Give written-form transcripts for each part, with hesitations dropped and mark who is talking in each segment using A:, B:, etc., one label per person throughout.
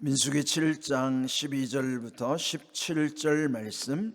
A: 민수기 7장 12절부터 17절 말씀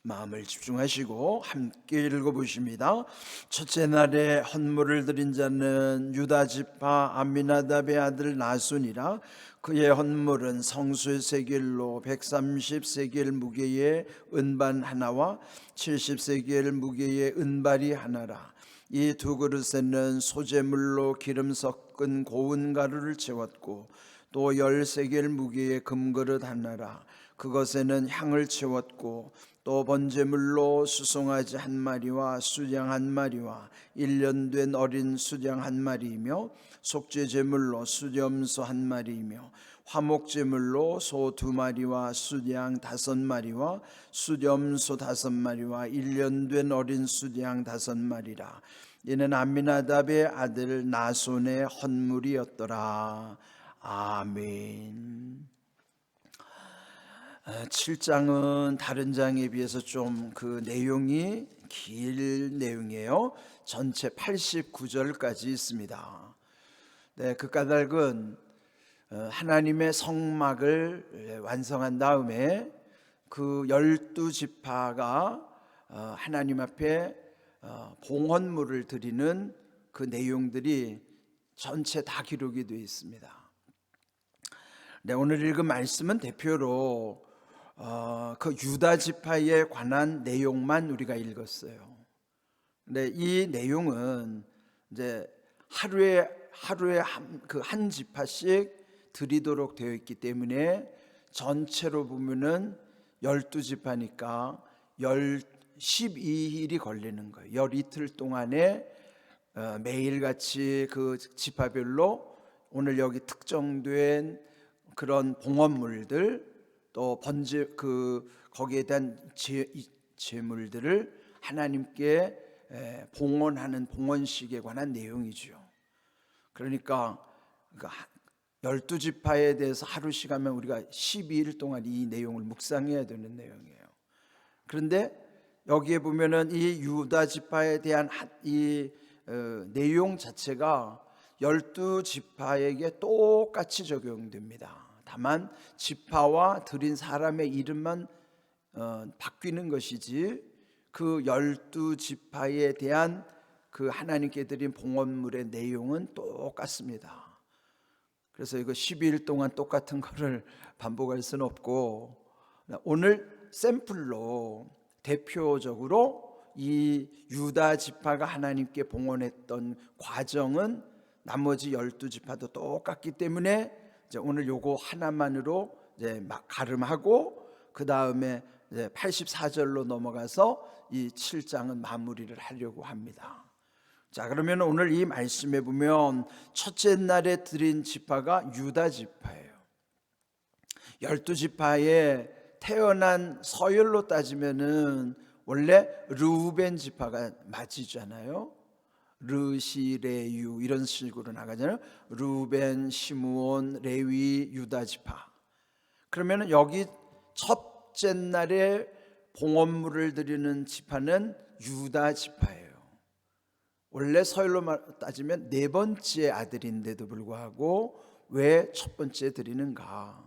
A: 마음을 집중하시고 함께 읽어보십니다. 첫째 날에 헌물을 드린 자는 유다 지파 암미나답의 아들 나손이라. 그의 헌물은 성수의 세겔로 130세겔 무게의 은반 하나와 70세겔 무게의 은발이 하나라. 이 두 그릇에는 소재물로 기름 섞은 고운 가루를 채웠고 또 10세겔 무게의 금그릇 하나라. 그것에는 향을 채웠고 또 번제물로 수송아지 한 마리와 수양 한 마리와 1년 된 어린 수양 한 마리이며 속죄제물로 수염소 한 마리이며 화목제물로 소 2마리와 수양 5마리와 수염소 5마리와 1년 된 어린 수양 5마리라. 이는 암미나답의 아들 나손의 헌물이었더라. 아멘. 7장은 다른 장에 비해서 좀 그 내용이 길 내용이에요. 전체 89절까지 있습니다. 네, 그 까닭은 하나님의 성막을 완성한 다음에 그 12지파가 하나님 앞에 봉헌물을 드리는 그 내용들이 전체 다 기록이 되어 있습니다. 네, 오늘 읽은 말씀은 대표로 그 유다 지파에 관한 내용만 우리가 읽었어요. 근데 이 내용은 이제 하루에 한 지파씩 드리도록 되어 있기 때문에 전체로 보면은 12지파니까 12일이 걸리는 거예요. 12이틀 동안에 매일같이 그 지파별로 오늘 여기 특정된 그런 봉헌물들 또 번제 거기에 대한 제물들을 하나님께 봉헌하는 봉헌식에 관한 내용이죠. 그러니까 12지파에 대해서 하루씩 하면 우리가 12일 동안 이 내용을 묵상해야 되는 내용이에요. 그런데 여기에 보면은 이 유다 지파에 대한 이 내용 자체가 12지파에게 똑같이 적용됩니다. 다만 지파와 드린 사람의 이름만 바뀌는 것이지 그 12지파에 대한 그 하나님께 드린 봉헌물의 내용은 똑같습니다. 그래서 이거 12일 동안 똑같은 거를 반복할 수는 없고, 오늘 샘플로 대표적으로 이 유다 지파가 하나님께 봉헌했던 과정은 나머지 12지파도 똑같기 때문에 이제 오늘 요거 하나만으로 이제 막 가름하고 그 다음에 84절로 넘어가서 이 7장은 마무리를 하려고 합니다. 자, 그러면 오늘 이 말씀에 보면 첫째 날에 드린 지파가 유다 지파예요. 12지파에 태어난 서열로 따지면은 원래 르우벤 지파가 맞이잖아요. 르시레유 이런 식으로 나가잖아요. 르우벤, 시므온, 레위, 유다 지파. 그러면은 여기 첫째 날에 봉헌물을 드리는 지파는 유다 지파예요. 원래 서열로 따지면 네 번째 아들인데도 불구하고 왜 첫 번째 드리는가?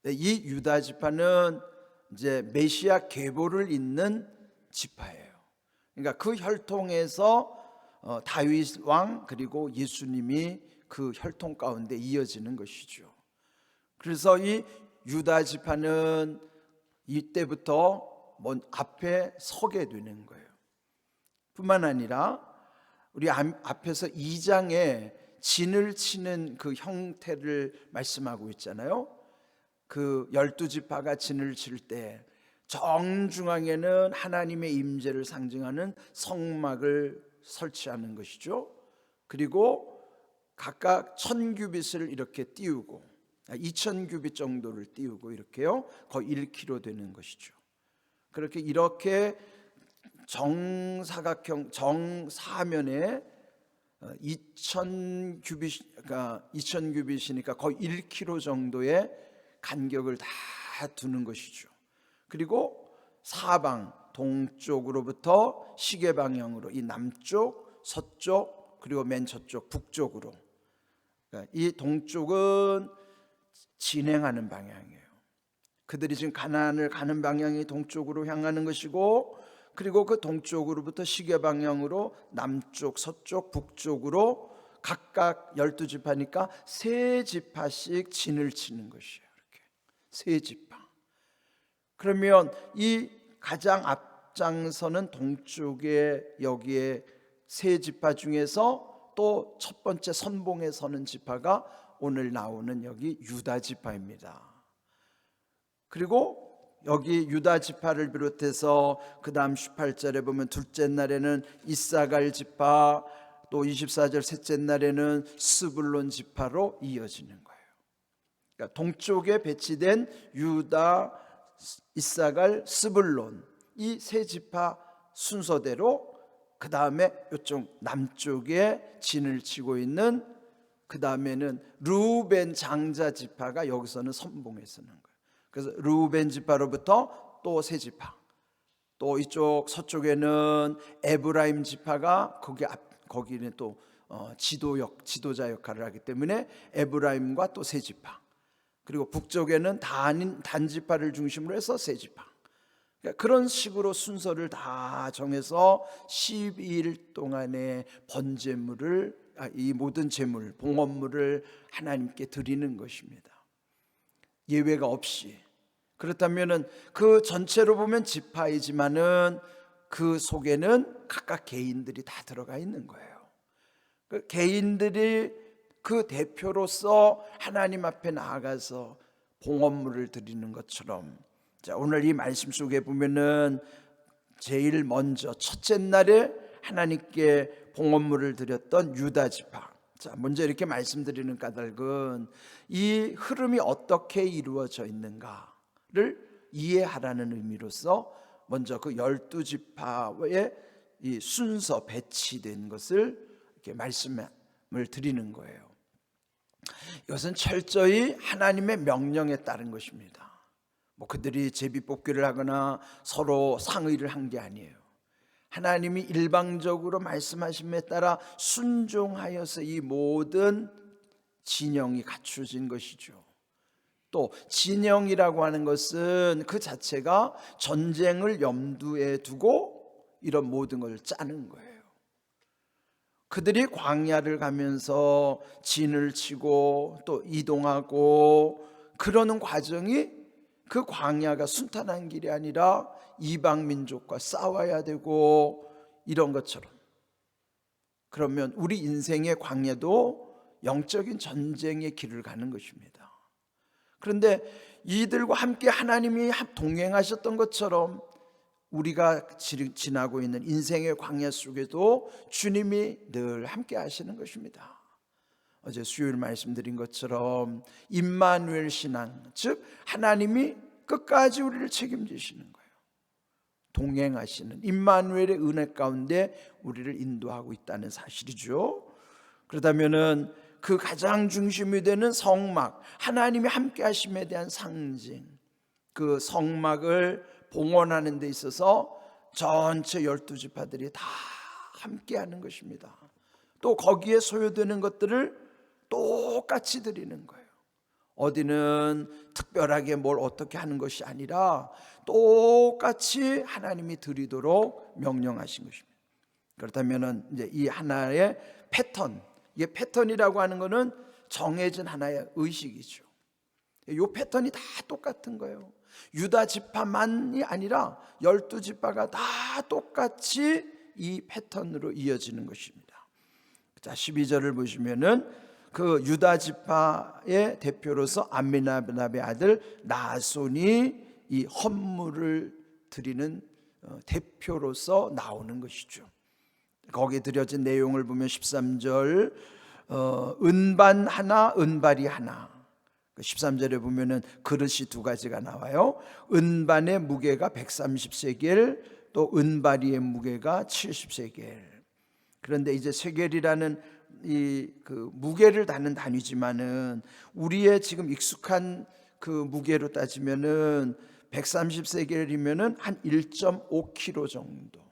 A: 이 유다 지파는 이제 메시아 계보를 잇는 지파예요. 그러니까 그 혈통에서 다윗 왕 그리고 예수님이 그 혈통 가운데 이어지는 것이죠. 그래서 이 유다 지파는 이때부터 앞에 서게 되는 거예요. 뿐만 아니라 우리 앞에서 2장에 진을 치는 그 형태를 말씀하고 있잖아요. 그 12지파가 진을 칠 때 정중앙에는 하나님의 임재를 상징하는 성막을 설치하는 것이죠. 그리고 각각 1000규빗을 이렇게 띄우고 2000규빗 정도를 띄우고 이렇게요. 거의 1km 되는 것이죠. 이렇게 정사각형 정사면에 2000규빗이니까 거의 1km 정도의 간격을 다 두는 것이죠. 그리고 사방 동쪽으로부터 시계 방향으로 이 남쪽, 서쪽 그리고 맨 저쪽 북쪽으로, 이 동쪽은 진행하는 방향이에요. 그들이 지금 가나안을 가는 방향이 동쪽으로 향하는 것이고, 그리고 그 동쪽으로부터 시계 방향으로 남쪽, 서쪽, 북쪽으로 각각 12지파니까 세 지파씩 진을 치는 것이에요. 이렇게 세 지파. 그러면 이 가장 앞장서는 동쪽에 여기에 세 지파 중에서 또 첫 번째 선봉에 서는 지파가 오늘 나오는 여기 유다 지파입니다. 그리고 여기 유다 지파를 비롯해서 그 다음 18절에 보면 둘째 날에는 이사갈 지파, 또 24절 셋째 날에는 스불론 지파로 이어지는 거예요. 그러니까 동쪽에 배치된 유다, 이사갈, 스불론 이 세 지파 순서대로 그 다음에 이쪽 남쪽에 진을 치고 있는, 그 다음에는 르우벤 장자 지파가 여기서는 선봉에 서는 거예요. 그래서 르우벤 지파로부터 또 세 지파, 또 이쪽 서쪽에는 에브라임 지파가 거기는 또 지도자 역할을 하기 때문에 에브라임과 또 세 지파, 그리고 북쪽에는 단 지파를 중심으로 해서 세 지파. 그러니까 그런 식으로 순서를 다 정해서 12일 동안의 번제물을, 이 모든 제물, 봉헌물을 하나님께 드리는 것입니다. 예외가 없이. 그렇다면은 그 전체로 보면 지파이지만은 그 속에는 각각 개인들이 다 들어가 있는 거예요. 그 개인들이 그 대표로서 하나님 앞에 나아가서 봉헌물을 드리는 것처럼, 자, 오늘 이 말씀 속에 보면은 제일 먼저 첫째 날에 하나님께 봉헌물을 드렸던 유다 지파. 자, 먼저 이렇게 말씀드리는 까닭은 이 흐름이 어떻게 이루어져 있는가를 이해하라는 의미로서 먼저 그 12지파의 이 순서 배치된 것을 이렇게 말씀을 드리는 거예요. 이것은 철저히 하나님의 명령에 따른 것입니다. 뭐 그들이 제비뽑기를 하거나 서로 상의를 한 게 아니에요. 하나님이 일방적으로 말씀하심에 따라 순종하여서 이 모든 진영이 갖춰진 것이죠. 또 진영이라고 하는 것은 그 자체가 전쟁을 염두에 두고 이런 모든 걸 짜는 거예요. 그들이 광야를 가면서 진을 치고 또 이동하고 그러는 과정이, 그 광야가 순탄한 길이 아니라 이방 민족과 싸워야 되고 이런 것처럼, 그러면 우리 인생의 광야도 영적인 전쟁의 길을 가는 것입니다. 그런데 이들과 함께 하나님이 동행하셨던 것처럼 우리가 지나고 있는 인생의 광야 속에도 주님이 늘 함께 하시는 것입니다. 어제 수요일 말씀드린 것처럼 임마누엘 신앙, 즉 하나님이 끝까지 우리를 책임지시는 거예요. 동행하시는 임마누엘의 은혜 가운데 우리를 인도하고 있다는 사실이죠. 그렇다면은 그 가장 중심이 되는 성막, 하나님이 함께 하심에 대한 상징, 그 성막을 봉헌하는 데 있어서 전체 12지파들이 다 함께 하는 것입니다. 또 거기에 소요되는 것들을 똑같이 드리는 거예요. 어디는 특별하게 뭘 어떻게 하는 것이 아니라 똑같이 하나님이 드리도록 명령하신 것입니다. 그렇다면 이제 이 하나의 패턴, 이게 패턴이라고 하는 것은 정해진 하나의 의식이죠. 이 패턴이 다 똑같은 거예요. 유다 지파만이 아니라 12지파가 다 똑같이 이 패턴으로 이어지는 것입니다. 자, 12절을 보시면은 그 유다 지파의 대표로서 암미나답의 아들 나손이 이 헌물을 드리는 대표로서 나오는 것이죠. 거기에 드려진 내용을 보면 13절 은반 하나, 은발이 하나. 13절에 보면은 그릇이 두 가지가 나와요. 은반의 무게가 130세겔, 또 은바리의 무게가 70세겔. 그런데 이제 세겔이라는 이 그 무게를 다는 단위지만은 우리의 지금 익숙한 그 무게로 따지면은 130세겔이면은 한 1.5kg 정도.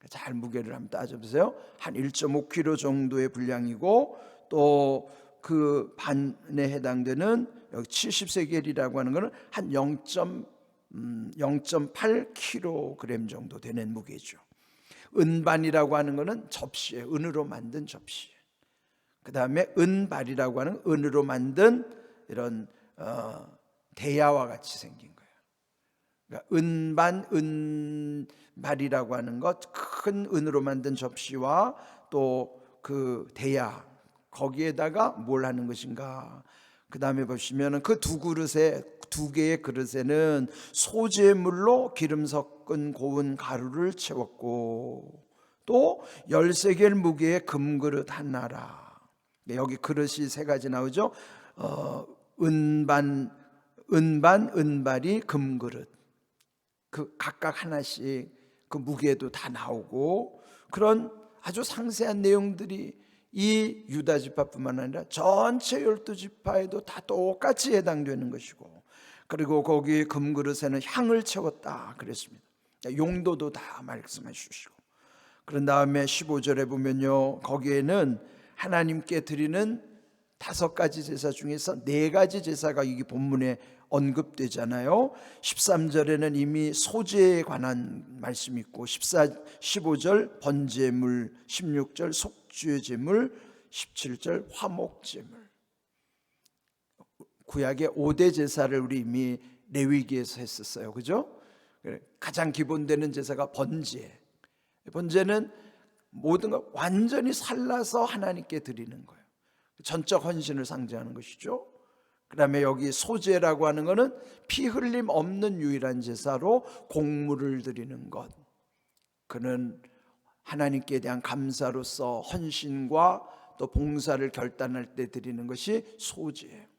A: 잘 무게를 한번 따져보세요. 한 1.5kg 정도의 분량이고, 또 그 반에 해당되는 여기 70세겔이라고 하는 것은 한 0.8kg 정도 되는 무게죠. 은반이라고 하는 것은 접시예요. 은으로 만든 접시. 그 다음에 은발이라고 하는 은으로 만든 이런 대야와 같이 생긴 거예요. 그러니까 은반, 은발이라고 하는 것, 큰 은으로 만든 접시와 또 그 대야, 거기에다가 뭘 하는 것인가. 그 다음에 보시면 그 두 개의 그릇에는 소재물로 기름 섞은 고운 가루를 채웠고 또 13개의 무게의 금그릇 하나라. 여기 그릇이 세 가지 나오죠. 은반, 은발이 금그릇. 그 각각 하나씩 그 무게도 다 나오고, 그런 아주 상세한 내용들이 이 유다 지파뿐만 아니라 전체 12지파에도 다 똑같이 해당되는 것이고, 그리고 거기 금그릇에는 향을 채웠다 그랬습니다. 용도도 다 말씀해 주시고, 그런 다음에 15절에 보면요, 거기에는 하나님께 드리는 5가지 제사 중에서 4가지 제사가 이 본문에 언급되잖아요. 13절에는 이미 소재에 관한 말씀이 있고, 15절 번제물, 16절 속죄 제물, 17절 화목 제물. 구약의 5대 제사를 우리 이미 레위기에서 했었어요. 그죠? 가장 기본되는 제사가 번제. 번제는 모든 걸 완전히 살라서 하나님께 드리는 거예요. 전적 헌신을 상징하는 것이죠. 그 다음에 여기 소제라고 하는 것은 피 흘림 없는 유일한 제사로 곡물을 드리는 것. 그는 하나님께 대한 감사로서 헌신과 또 봉사를 결단할 때 드리는 것이 소제예요.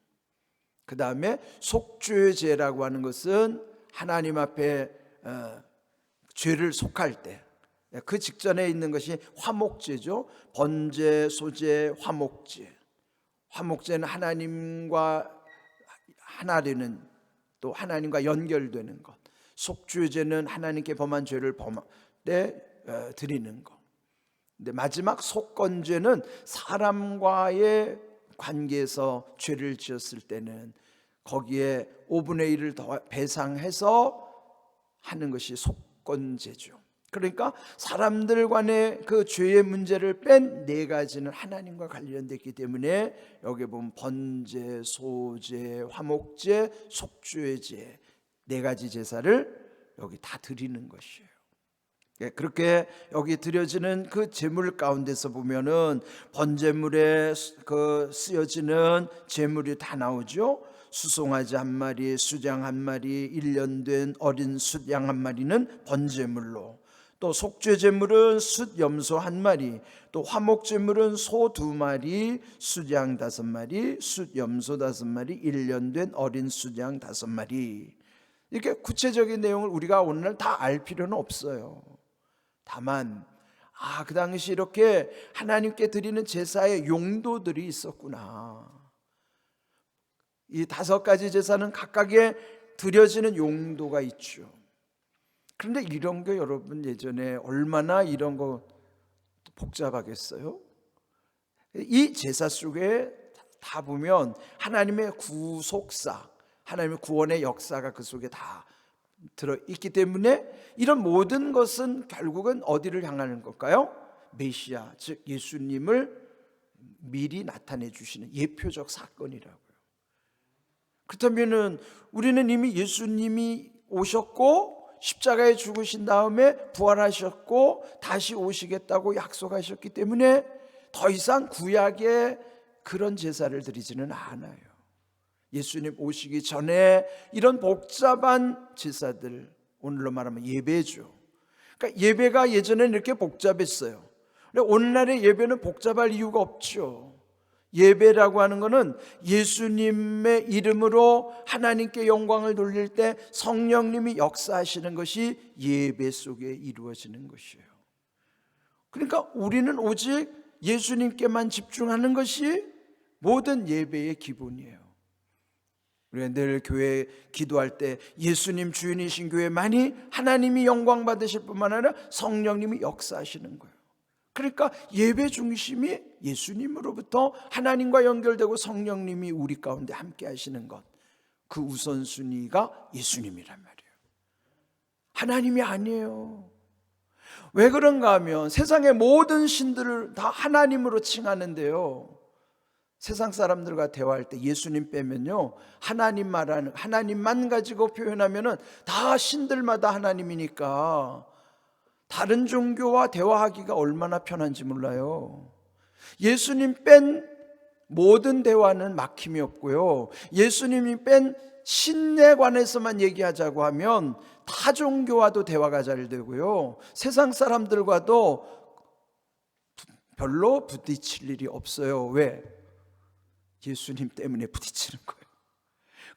A: 그 다음에 속죄제라고 하는 것은 하나님 앞에 죄를 속할 때, 그 직전에 있는 것이 화목제죠. 번제, 소제, 화목제. 화목제는 하나님과 하나 되는, 또 하나님과 연결되는 것. 속죄제는 하나님께 범한 죄를 범할 때 드리는 것. 근데 마지막 속건제는 사람과의 관계에서 죄를 지었을 때는 거기에 5분의 1을 더 배상해서 하는 것이 속건제죠. 그러니까 사람들 간의 그 죄의 문제를 뺀 4가지는 하나님과 관련됐기 때문에 여기 보면 번제, 소제, 화목제, 속죄제 4가지 제사를 여기 다 드리는 것이에요. 그렇게 여기 드려지는 그 제물 가운데서 보면은 번제물에 그 쓰여지는 제물이 다 나오죠. 수송아지 1마리, 수장 1마리, 1년 된 어린 숫양 1마리는 번제물로, 또 속죄제물은 숫 염소 1마리, 또 화목제물은 소 2마리, 숫양 5마리, 숫 염소 5마리, 1년 된 어린 숫양 5마리. 이렇게 구체적인 내용을 우리가 오늘날 다 알 필요는 없어요. 다만 그 당시 이렇게 하나님께 드리는 제사의 용도들이 있었구나. 이 5가지 제사는 각각의 드려지는 용도가 있죠. 그런데 이런 거 여러분 예전에 얼마나 이런 거 복잡하겠어요? 이 제사 속에 다 보면 하나님의 구속사, 하나님의 구원의 역사가 그 속에 다 들어있기 때문에 이런 모든 것은 결국은 어디를 향하는 걸까요? 메시아, 즉 예수님을 미리 나타내 주시는 예표적 사건이라고요. 그렇다면 우리는 이미 예수님이 오셨고 십자가에 죽으신 다음에 부활하셨고 다시 오시겠다고 약속하셨기 때문에 더 이상 구약의 그런 제사를 드리지는 않아요. 예수님 오시기 전에 이런 복잡한 제사들, 오늘로 말하면 예배죠. 그러니까 예배가 예전에는 이렇게 복잡했어요. 오늘날의 예배는 복잡할 이유가 없죠. 예배라고 하는 것은 예수님의 이름으로 하나님께 영광을 돌릴 때 성령님이 역사하시는 것이 예배 속에 이루어지는 것이에요. 그러니까 우리는 오직 예수님께만 집중하는 것이 모든 예배의 기본이에요. 우리가 늘 교회 기도할 때 예수님 주인이신 교회만이 하나님이 영광 받으실 뿐만 아니라 성령님이 역사하시는 거예요. 그러니까 예배 중심이 예수님으로부터 하나님과 연결되고 성령님이 우리 가운데 함께 하시는 것, 그 우선순위가 예수님이란 말이에요. 하나님이 아니에요. 왜 그런가 하면 세상의 모든 신들을 다 하나님으로 칭하는데요, 세상 사람들과 대화할 때 예수님 빼면요, 하나님만 가지고 표현하면은 다 신들마다 하나님이니까 다른 종교와 대화하기가 얼마나 편한지 몰라요. 예수님 뺀 모든 대화는 막힘이 없고요, 예수님이 뺀 신에 관해서만 얘기하자고 하면 타 종교와도 대화가 잘 되고요, 세상 사람들과도 별로 부딪힐 일이 없어요. 왜? 예수님 때문에 부딪히는 거예요.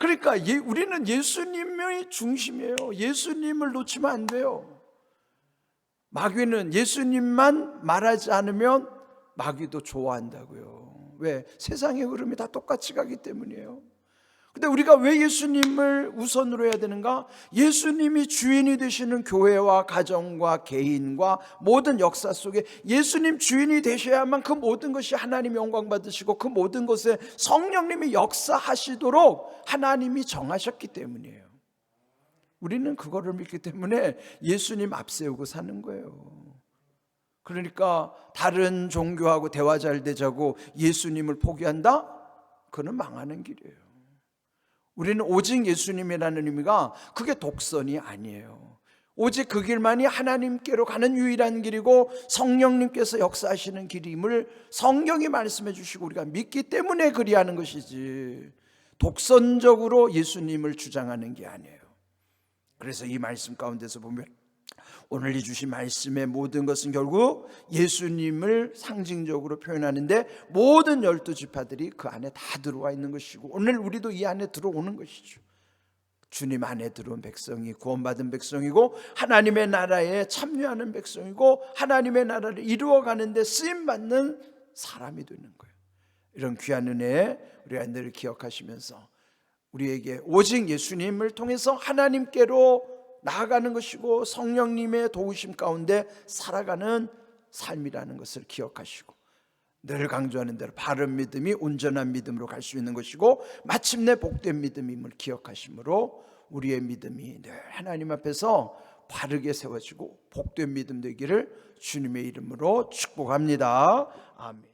A: 그러니까 우리는 예수님의 중심이에요. 예수님을 놓치면 안 돼요. 마귀는 예수님만 말하지 않으면 마귀도 좋아한다고요. 왜? 세상의 흐름이 다 똑같이 가기 때문이에요. 근데 우리가 왜 예수님을 우선으로 해야 되는가? 예수님이 주인이 되시는 교회와 가정과 개인과 모든 역사 속에 예수님 주인이 되셔야만 그 모든 것이 하나님 영광 받으시고 그 모든 것에 성령님이 역사하시도록 하나님이 정하셨기 때문이에요. 우리는 그거를 믿기 때문에 예수님 앞세우고 사는 거예요. 그러니까 다른 종교하고 대화 잘 되자고 예수님을 포기한다? 그건 망하는 길이에요. 우리는 오직 예수님이라는 의미가 그게 독선이 아니에요. 오직 그 길만이 하나님께로 가는 유일한 길이고 성령님께서 역사하시는 길임을 성경이 말씀해 주시고 우리가 믿기 때문에 그리하는 것이지, 독선적으로 예수님을 주장하는 게 아니에요. 그래서 이 말씀 가운데서 보면 오늘 이 주신 말씀의 모든 것은 결국 예수님을 상징적으로 표현하는데 모든 12지파들이 그 안에 다 들어와 있는 것이고, 오늘 우리도 이 안에 들어오는 것이죠. 주님 안에 들어온 백성이 구원받은 백성이고 하나님의 나라에 참여하는 백성이고 하나님의 나라를 이루어가는 데 쓰임받는 사람이 되는 거예요. 이런 귀한 은혜 우리가 늘 기억하시면서 우리에게 오직 예수님을 통해서 하나님께로 나아가는 것이고 성령님의 도우심 가운데 살아가는 삶이라는 것을 기억하시고, 늘 강조하는 대로 바른 믿음이 온전한 믿음으로 갈 수 있는 것이고 마침내 복된 믿음임을 기억하심으로 우리의 믿음이 늘 하나님 앞에서 바르게 세워지고 복된 믿음 되기를 주님의 이름으로 축복합니다. 아멘.